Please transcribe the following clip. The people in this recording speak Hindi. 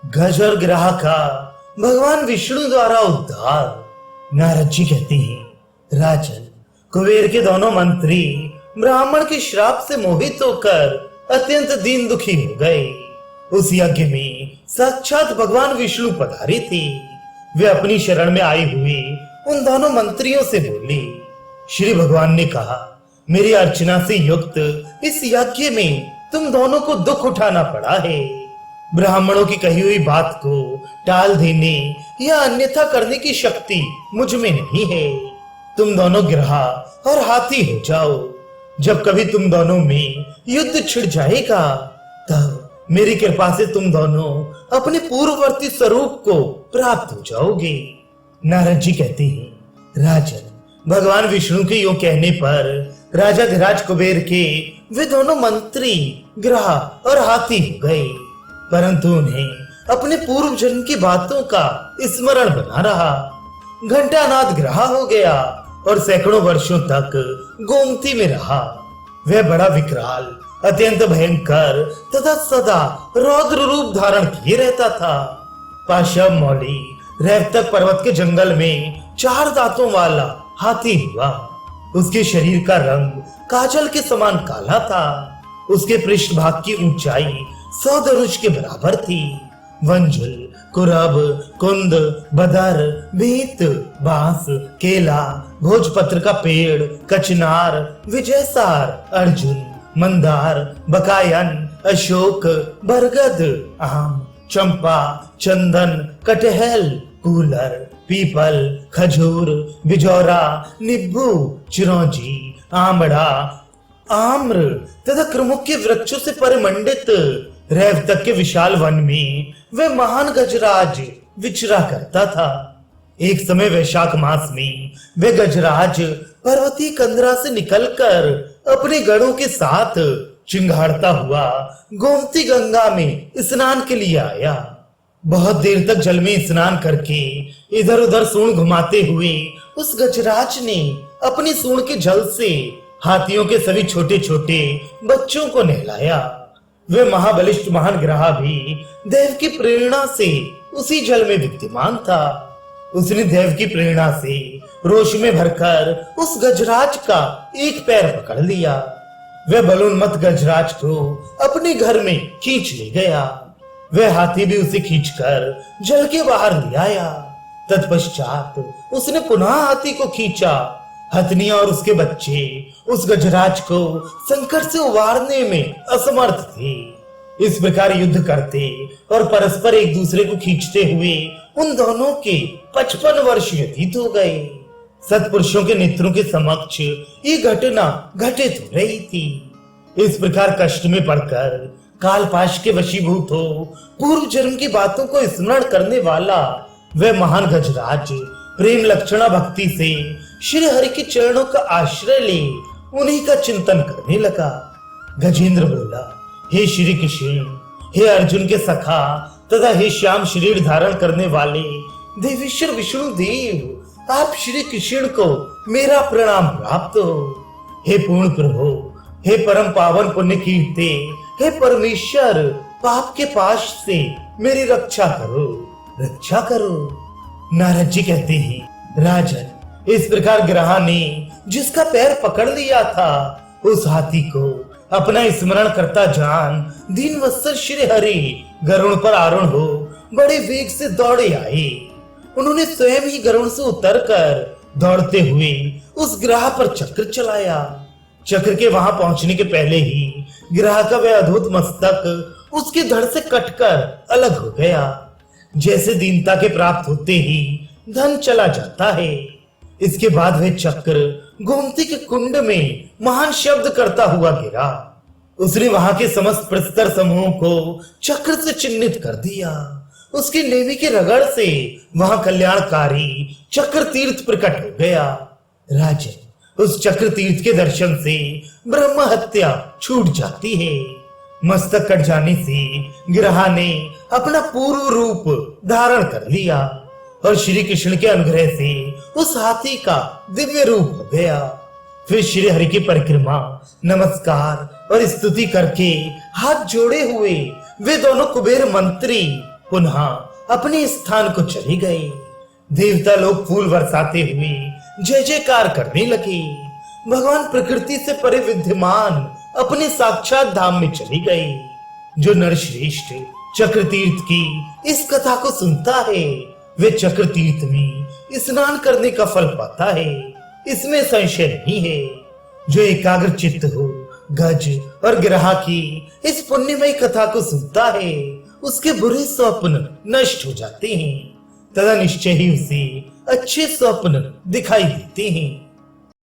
गज और गिरह का भगवान विष्णु द्वारा उद्धार। नारद जी कहते हैं, राजन, कुबेर के दोनों मंत्री ब्राह्मण के श्राप से मोहित होकर अत्यंत दीन दुखी हो गए। उस यज्ञ में साक्षात भगवान विष्णु पधारे थे। वे अपनी शरण में आए हुए उन दोनों मंत्रियों से बोले। श्री भगवान ने कहा, मेरी अर्चना से युक्त इस यज्ञ में तुम दोनों को दुख उठाना पड़ा है। ब्राह्मणों की कही हुई बात को टाल देने या अन्यथा करने की शक्ति मुझ में नहीं है। तुम दोनों गिरहा और हाथी हो जाओ। जब कभी तुम दोनों में युद्ध छिड़ जाएगा तब मेरी कृपा से तुम दोनों अपने पूर्ववर्ती स्वरूप को प्राप्त हो जाओगे। नारद जी कहते हैं, राजन, भगवान विष्णु के यूं कहने पर राजा धीराज कुबेर के वे दोनों मंत्री ग्रह और हाथी हो गए, परंतु उन्हें अपने पूर्व जन्म की बातों का स्मरण बना रहा। घंटानाद ग्रह हो गया और सैकड़ों वर्षों तक गोमती में रहा। वह बड़ा विकराल, अत्यंत भयंकर तथा सदा रौद्र रूप धारण किए रहता था। पाशव मौली रेवतक पर्वत के जंगल में 4 दांतों वाला हाथी हुआ। उसके शरीर का रंग काजल के समान काला था। उसके पृष्ठभाग की ऊंचाई 100 धनुष के बराबर थी। वंजुल, कुरब, कुंद, बदर, बीत, बांस, केला, भोजपत्र का पेड़, कचनार, विजयसार, अर्जुन, मंदार, बकायन, अशोक, बरगद, आम, चंपा, चंदन, कटहल, कूलर, पीपल, खजूर, बिजौरा, नींबू, चिरौंजी, आमड़ा, आम्र तथा क्रमुक के वृक्षों से परिमंडित रेवतक के विशाल वन में वह महान गजराज विचरा करता था। एक समय वैशाख मास में वह गजराज पर्वतीय कंदरा से निकलकर अपने गणों के साथ चिंगाड़ता हुआ गोमती गंगा में स्नान के लिए आया। बहुत देर तक जल में स्नान करके इधर उधर सूंड घुमाते हुए उस गजराज ने अपनी सूंड के जल से हाथियों के सभी छोटे छोटे बच्चों को नहलाया। वे महाबलिष्ठ महान ग्रह भी देव की प्रेरणा से उसी जल में विद्यमान था। उसने देव की प्रेरणा से रोष में भरकर उस गजराज का एक पैर पकड़ लिया। वह बलोन्मत्त गजराज को अपने घर में खींच ले गया। वह हाथी भी उसे खींचकर जल के बाहर ले आया। तत्पश्चात उसने पुनः हाथी को खींचा। हथनिया और उसके बच्चे उस गजराज को संकट से उबारने में असमर्थ थे। इस प्रकार युद्ध करते और परस्पर एक दूसरे को खींचते हुए उन दोनों के 55 वर्ष व्यतीत हो गए। सत्पुरुषों के नेत्रों के समक्ष ये घटना घटित हो रही थी। इस प्रकार कष्ट में पड़कर कालपाश के वशीभूत हो पूर्व जन्म की बातों को स्मरण करने वाला वह महान गजराज प्रेम लक्षणा भक्ति से श्री हरि के चरणों का आश्रय ले उन्हीं का चिंतन करने लगा। गजेंद्र बोला, हे श्री कृष्ण, हे अर्जुन के सखा तथा हे श्याम शरीर धारण करने वाले देवेश्वर विष्णु देव, आप श्री कृष्ण को मेरा प्रणाम प्राप्त हो। हे पूर्ण प्रभु, हे परम पावन पुण्य कीर्ते, हे परमेश्वर, पाप के पाश से मेरी रक्षा करो, रक्षा करो। नारद जी कहते हैं, राजन, इस प्रकार ग्रह ने जिसका पैर पकड़ लिया था उस हाथी को अपना स्मरण करता जान दीन वत्सल श्री हरि गरुड़ पर आरूढ़ हो बड़े वेग से दौड़े आए। उन्होंने स्वयं ही गरुड़ से उतरकर दौड़ते हुए उस ग्रह पर चक्र चलाया। चक्र के वहां पहुंचने के पहले ही ग्रह का वह अद्भुत मस्तक उसके धड़ से कटकर अलग हो गया। जैसे दीनता के प्राप्त होते ही धन चला जाता है। इसके बाद वह चक्र गोमती के कुंड में महान शब्द करता हुआ गिरा। उसने वहां के समस्त प्रस्तर समूहों को चक्र से चिन्हित कर दिया। उसकी नेवी के रगड़ से वहां कल्याणकारी चक्र तीर्थ प्रकट हो गया। राजन, उस चक्र तीर्थ के दर्शन से ब्रह्म हत्या छूट जाती है। मस्तक कट जाने से ग्रह ने अपना पूर्व रूप धारण कर लिया और श्री कृष्ण के अनुग्रह से उस हाथी का दिव्य रूप हो गया। फिर श्री हरि की परिक्रमा, नमस्कार और स्तुति करके हाथ जोड़े हुए वे दोनों कुबेर मंत्री पुनः अपने स्थान को चले गए। देवता लोग फूल बरसाते हुए जय जयकार करने लगे। भगवान प्रकृति से परे विद्यमान अपने साक्षात धाम में चले गए। जो नरश्रेष्ठ चक्र तीर्थ की इस कथा को सुनता है वे चक्र तीर्थ में स्नान करने का फल पाता है, इसमें संशय नहीं है। जो एकाग्र चित्त हो गज और ग्रह की इस पुण्यमय कथा को सुनता है उसके बुरे स्वप्न नष्ट हो जाते हैं तथा निश्चय ही उसे अच्छे स्वप्न दिखाई देते हैं।